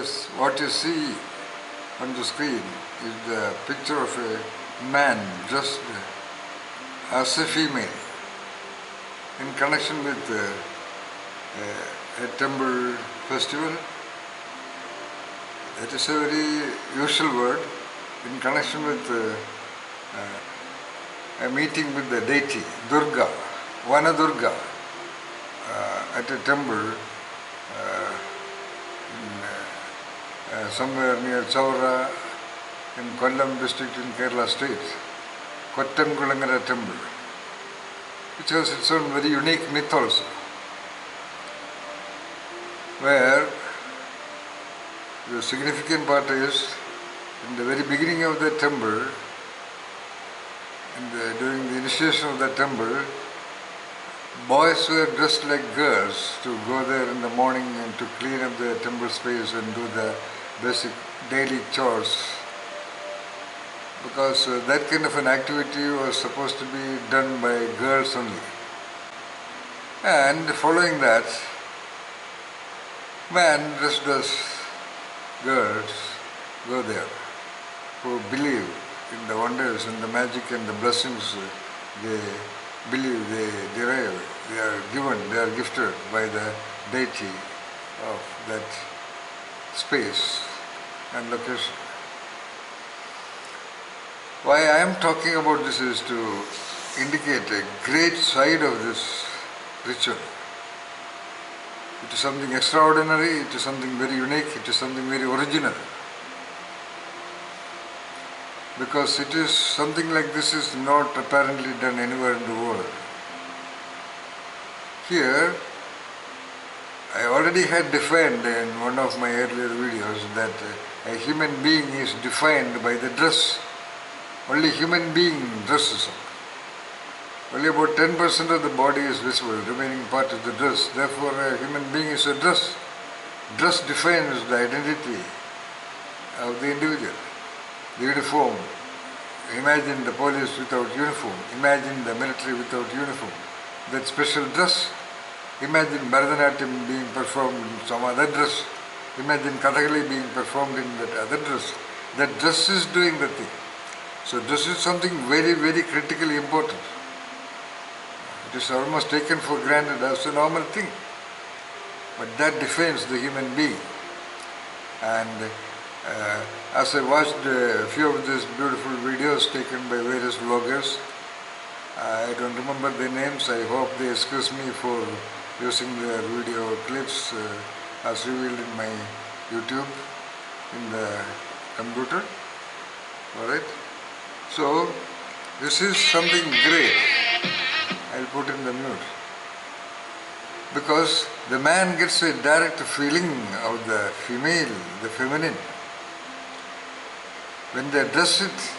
Yes, what you see on the screen is the picture of a man dressed as a female in connection with a temple festival. That is a very usual word in connection with a meeting with the deity Durga, Vana Durga, at a temple somewhere near Chaura in Kollam district in Kerala state, Kottankulangara temple, which has its own very unique myth also, where the significant part is in the very beginning of the temple, during the initiation of the temple, boys were dressed like girls to go there in the morning and to clean up the temple space and do the basic daily chores, because that kind of an activity was supposed to be done by girls only. And following that, men dressed as girls go there, who believe in the wonders and the magic and the blessings they believe they derive, they are given, they are gifted by the deity of that space and location. Why I am talking about this is to indicate a great side of this ritual. It is something extraordinary, it is something very unique, it is something very original. Because it is something like this is not apparently done anywhere in the world. Here, I already had defined in one of my earlier videos that a human being is defined by the dress. Only human being dresses up. Only about 10% of the body is visible, the remaining part is the dress. Therefore, a human being is a dress. Dress defines the identity of the individual. The uniform. Imagine the police without uniform. Imagine the military without uniform. That special dress. Imagine Bharatanatyam being performed in some other dress. Imagine Kathakali being performed in that other dress. That dress is doing the thing. So dress is something very, very critically important. It is almost taken for granted as a normal thing. But that defines the human being. And as I watched a few of these beautiful videos taken by various vloggers, I don't remember their names, I hope they excuse me for using their video clips as revealed in my YouTube in the computer. Alright? So, this is something great. I'll put in the mute. Because the man gets a direct feeling of the female, the feminine. When they dress it,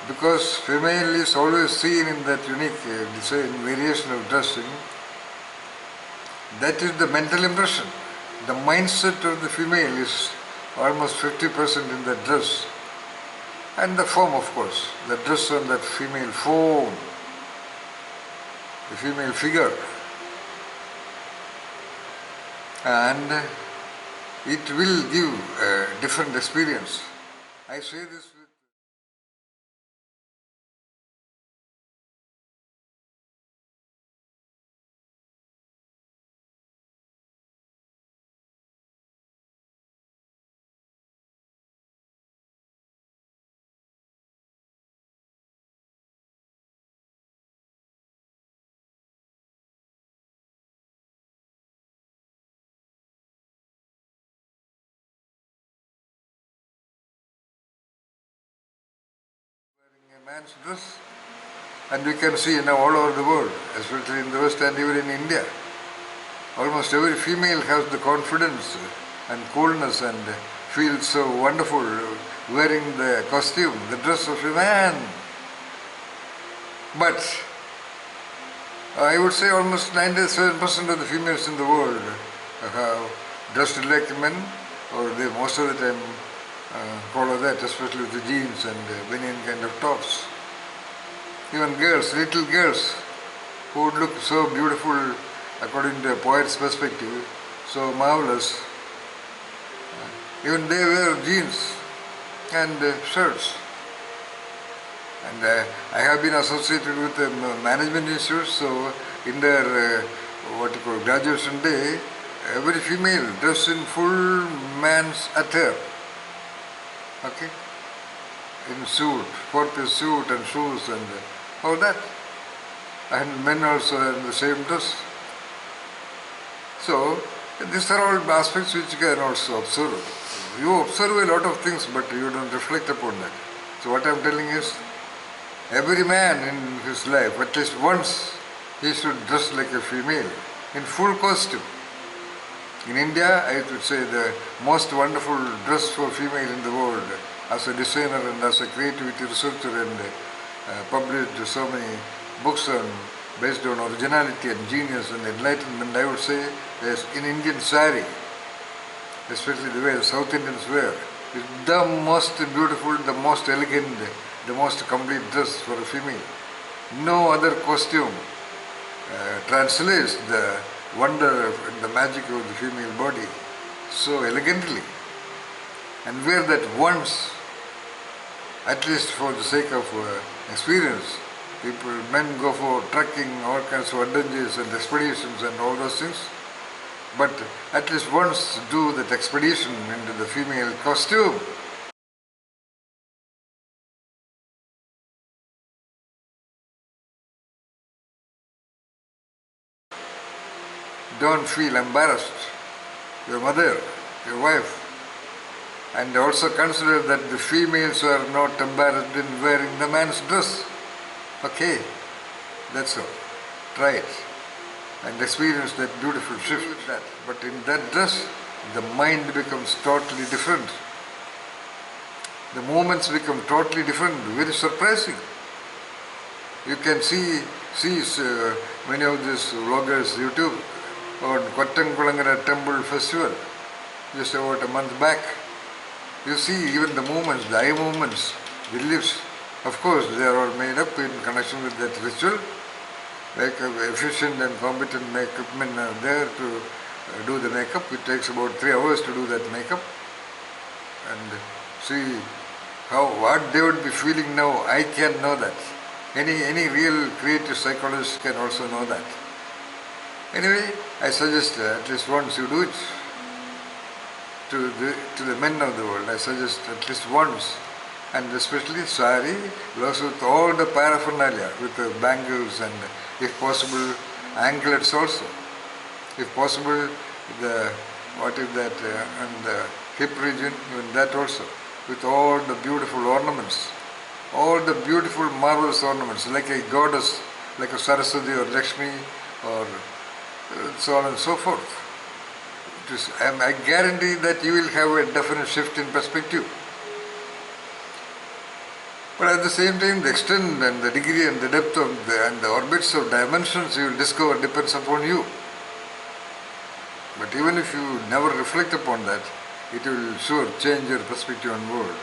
because female is always seen in that unique design, variation of dressing, that is the mental impression. The mindset of the female is almost 50% in the dress. And the form, of course, the dress on that female form, the female figure. And it will give a different experience. I say this with a man's dress. And we can see now all over the world, especially in the West and even in India. Almost every female has the confidence and coolness and feels so wonderful wearing the costume, the dress of a man. But I would say almost 97% of the females in the world have dressed like men, or they most of the time follow that, especially with the jeans and banian kind of tops. Even girls, little girls, who would look so beautiful according to a poet's perspective, so marvelous, Even they wear jeans and shirts. And I have been associated with management institutes, so in their graduation day, every female dressed in full man's attire, okay, in suit, four-piece suit and shoes and all that. And men also in the same dress. So, these are all aspects which you can also observe. You observe a lot of things, but you don't reflect upon that. So what I am telling is, every man in his life, at least once, he should dress like a female, in full costume. In India, I would say the most wonderful dress for female in the world, as a designer and as a creativity researcher and published so many books based on originality and genius and enlightenment, I would say, is in Indian sari, especially the way the South Indians wear, is the most beautiful, the most elegant, the most complete dress for a female. No other costume translates the wonder and the magic of the female body so elegantly. And wear that once, at least for the sake of experience. Men go for trekking, all kinds of adventures and expeditions and all those things. But at least once do that expedition into the female costume. Don't feel embarrassed. Your mother, your wife. And also consider that the females are not embarrassed in wearing the man's dress. Okay, that's all. Try it and experience that beautiful shift. But in that dress, the mind becomes totally different. The movements become totally different, very surprising. You can see many of these vloggers YouTube on Kottankulangara temple festival just about a month back. You see even the movements, the eye movements, the lips. Of course, they are all made up in connection with that ritual. Makeup, efficient and competent makeup men are there to do the makeup. It takes about 3 hours to do that makeup. And see what they would be feeling now. I can know that. Any real creative psychologist can also know that. Anyway, I suggest at least once you do it. To the men of the world, I suggest at least once. And especially sari, blouse with all the paraphernalia, with the bangles and, if possible, anklets also. If possible, and the hip region, even that also, with all the beautiful ornaments, all the beautiful marvelous ornaments, like a goddess, like a Saraswati or Lakshmi, or so on and so forth. I guarantee that you will have a definite shift in perspective. But at the same time, the extent and the degree and the depth of and the orbits of dimensions you will discover depends upon you. But even if you never reflect upon that, it will sure change your perspective on the world.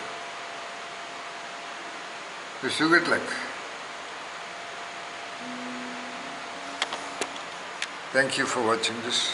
Wish you good luck. Thank you for watching this.